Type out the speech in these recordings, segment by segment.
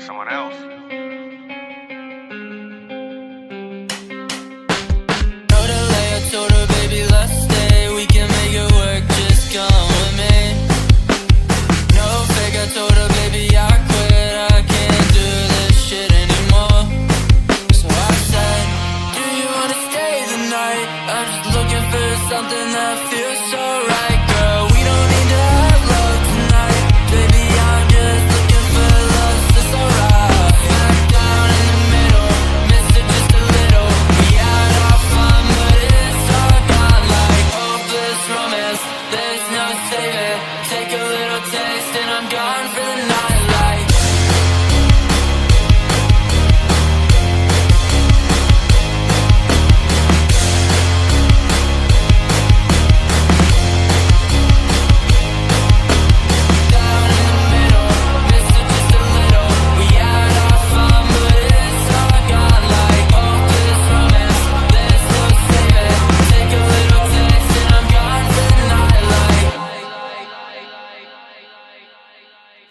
someone else. Told her, baby, let's stay. We can make it work, just come with me. No fake, I told her, baby, I quit. I can't do this shit anymore. So I said, do you wanna stay the night? I'm just looking for something that feels so right, girl. We don't need to have love tonight. Baby, I'm just looking for love, so it's alright. Back down in the middle, missed it just a little. We had our fun, but it's all gone like hopeless romance. There's no saving. Take a little taste and I'm gone for the night like.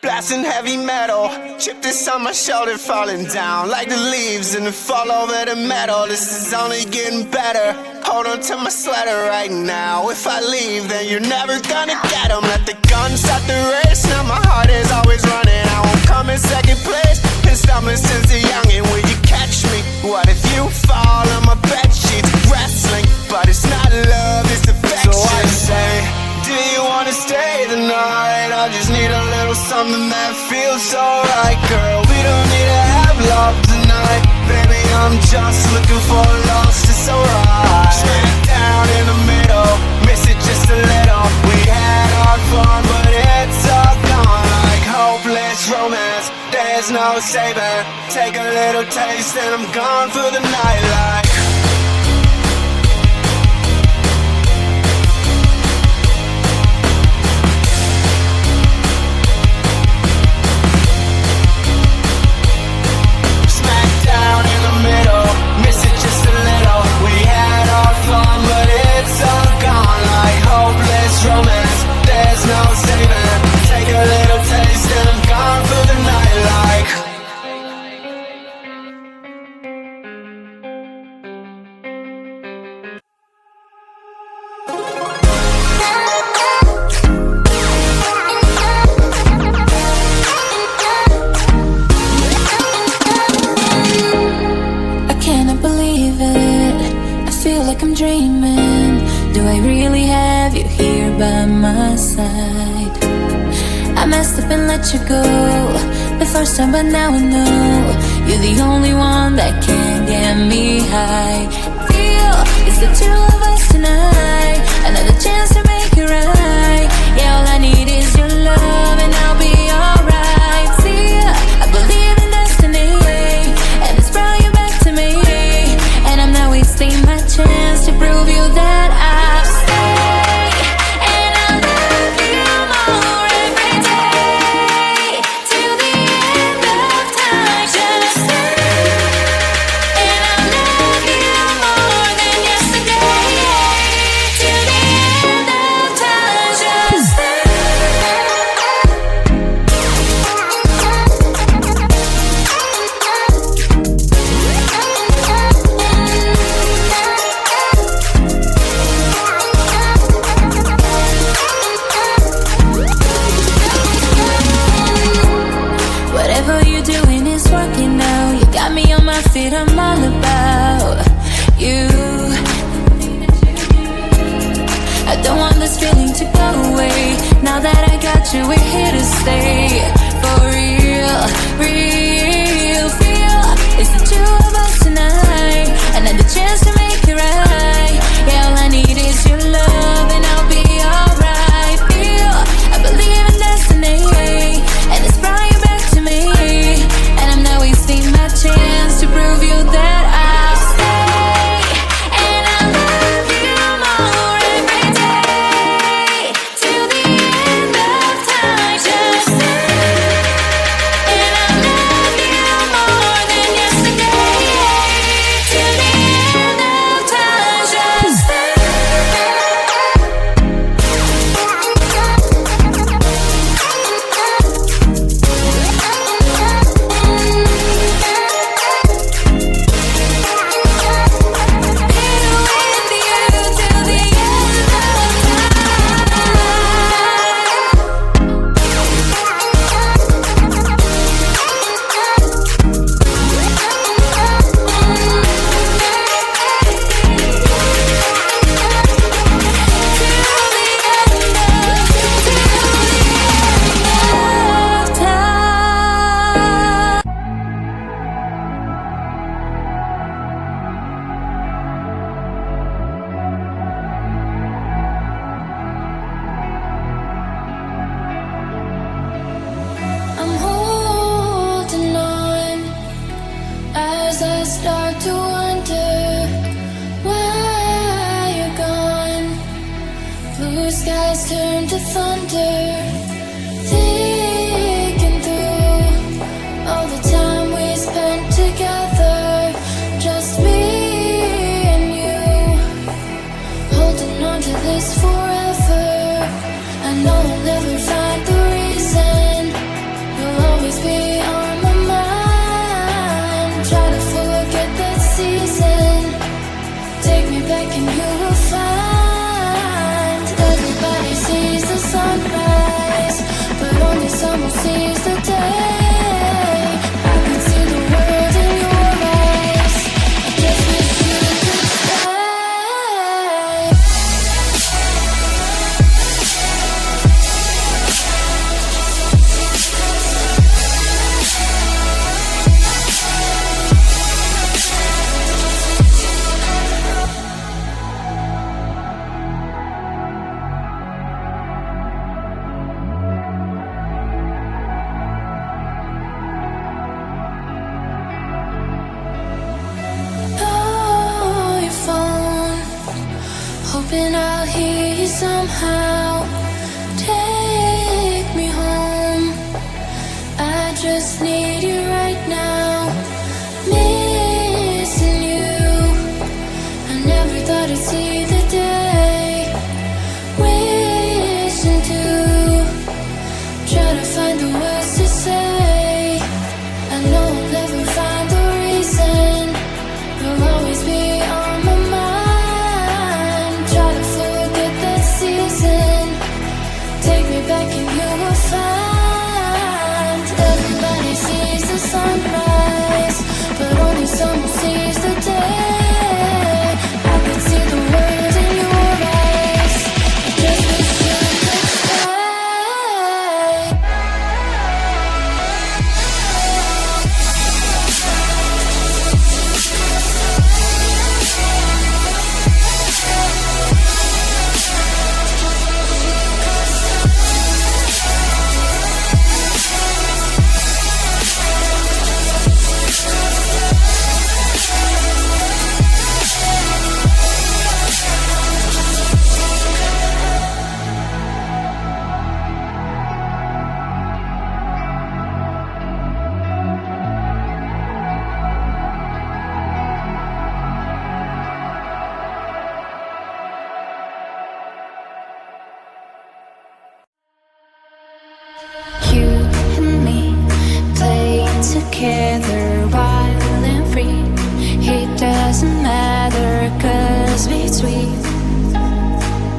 Blasting heavy metal, chip this on my shoulder, falling down like the leaves and the fall over the metal. This is only getting better. Hold on to my sweater right now. If I leave, then you're never gonna get 'em. Let the gun start the race. Now my heart is always running. I won't come in second place. Been stumbling since a youngin'. Will you catch me? What if you fall on my bed sheets? Wrestling, but it's not love, it's affection. So I say, do you wanna stay the night? I just need a little something that feels so right, girl. We don't need to have love tonight. Baby, I'm just looking for love, it's alright. Smack down in the middle, miss it just a little. We had our fun, but it's all gone like hopeless romance. There's no saving. Take a little taste and I'm gone for the night like. Romance, there's no saving. Take a little taste and I'm gone for the night like. I cannot believe it. I feel like I'm dreaming. Do I really have you here by my side? I messed up and let you go the first time, but now I know you're the only one that can get me high. Feel it's the two of us tonight. Another chance to make it right. Yeah, all I need is your love and I'll be alright. See, I believe in destiny, and it's brought you back to me. And I'm not wasting my chance to prove you that I'll stay. And I'll love you more every day, till the end of time. Just stay. And I'll love you more than yesterday, till the end of time. Just stay. Whatever you're doing is working now. You got me on my feet, I'm all about you. I don't want this feeling to go away. Now that I got you, we're here to stay. For real, real feel. It's the two of us tonight. Another chance to make it right. Yeah, all I need is your love and I'll be alright. Feel, I believe in destiny, and it's brought you back to me. And I'm not wasting my chance to prove you that I'll stay. And I'll love you more every day, till the end of time. Just stay. And I'll love the thunder, thinking through all the time we spent together, just me and you, holding on to this forever. I know I'll never find the reason, you'll always be on my mind. Try to forget that season, take me back and you will find. Everybody sees the sunrise, but only someone sees the day. I can see the world in your eyes, I just wish you could stay. Oh, your phone, hoping I'll hear you somehow. Take me home, I just need you right now. Missing you, I never thought I'd see the day. Wishing to try to find the words to say. I know I'll never find the reason, you'll always be on my mind. Try to forget that season, take me back and you will find. Everybody sees the sunrise, but only someone sees the day. I could see the world in your eyes, I just wish you could stay. You and me play together wild and free. It doesn't matter, 'cause between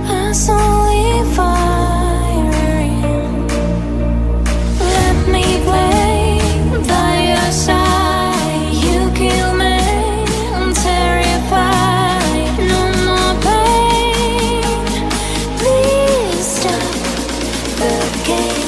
us only firing. Let me play by your side. You kill me, I'm terrified. No more pain, please stop the game.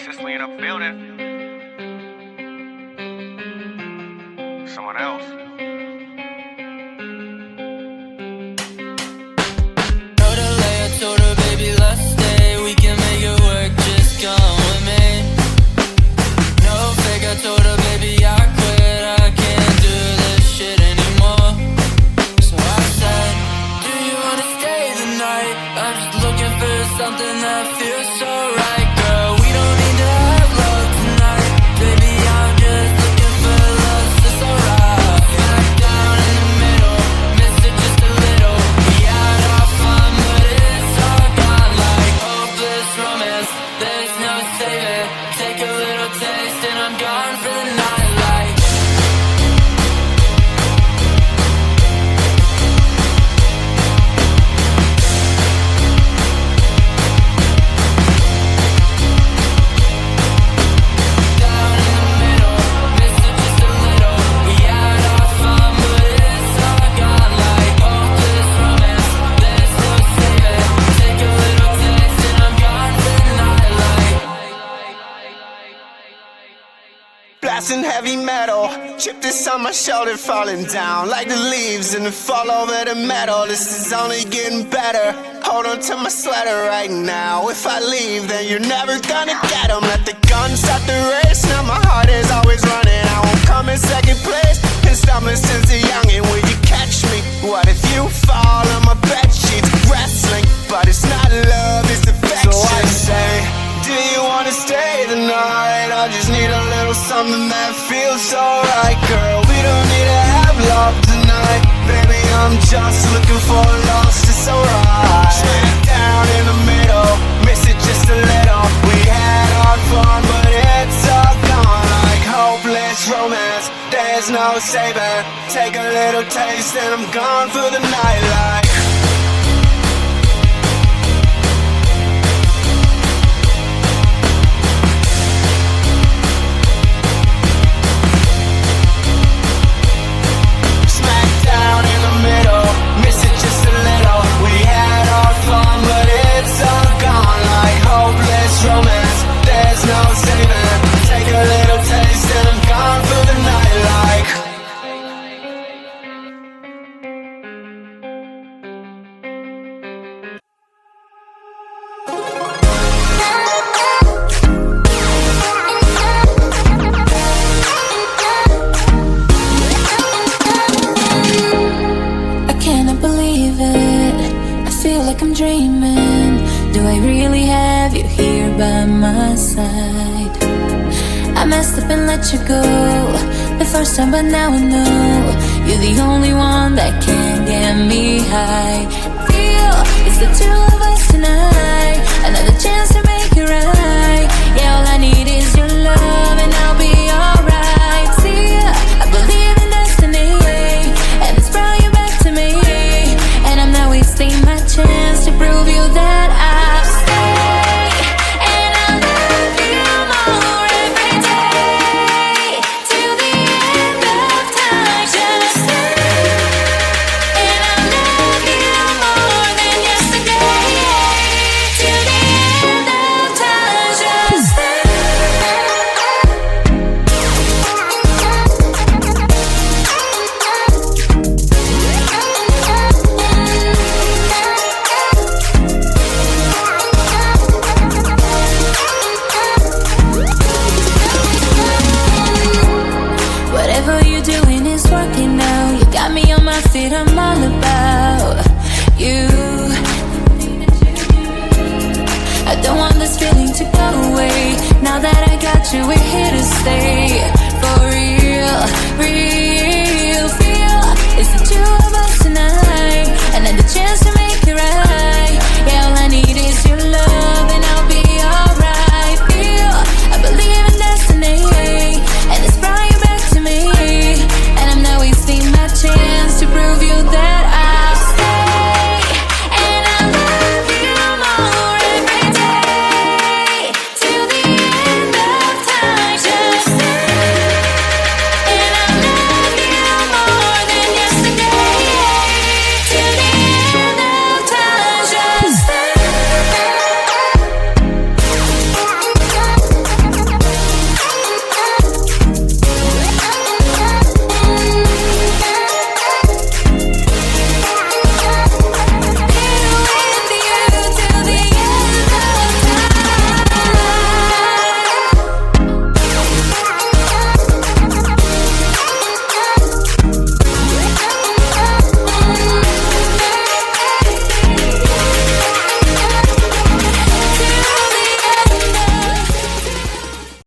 consistently end up building someone else. Told her later, told her baby let's stay. We can make it work, just come with me. No fake, I told her baby I quit. I can't do this shit anymore. So I said, do you wanna stay the night? I'm just looking for something that feels so right, girl. We don't need to have love tonight, baby. I'm just looking for love, so it's alright. Smack down in the middle, missed it just a little. We had our fun, but it's all gone like hopeless romance. There's no saving. Take a little taste and I'm gone for the night. Like down in the middle, missed it just a little. We had our fun, but it's all gone like hopeless romance. There's no saving. Take a little taste and I'm gone for the night. Like Blasting heavy metal, chip this on my shoulder, falling down like the leaves in the fall over the metal. This is only getting better. Hold on to my sweater right now. If I leave, then you're never gonna get 'em. Let the gun start the race. Now my heart is always running. I won't come in second place. Been stumbling since a youngin'. Will you catch me? What if you fall on my bed sheets? Wrestling, but it's not love, it's affection. So I say, do you wanna stay the night? I just need a little something that feels so right, girl. We don't need to have love tonight, baby. I'm just looking for love, it's alright. Smack down in the middle, miss it just a little. We had our fun, but it's all gone like hopeless romance. There's no saving. Take a little taste and I'm gone for the night. Like romance, there's no saving. Take a little taste and I'm gone for the night. Like I cannot believe it. I feel like I'm dreaming. Do I really have you here by my side? I messed up and let you go the first time, but now I know you're the only one that can get me high. Feel it's the two of us tonight. Another chance to make it right. Yeah, all I need is your love and I'll be alright. See, I believe in destiny, and it's brought you back to me. And I'm not wasting my chance to prove you that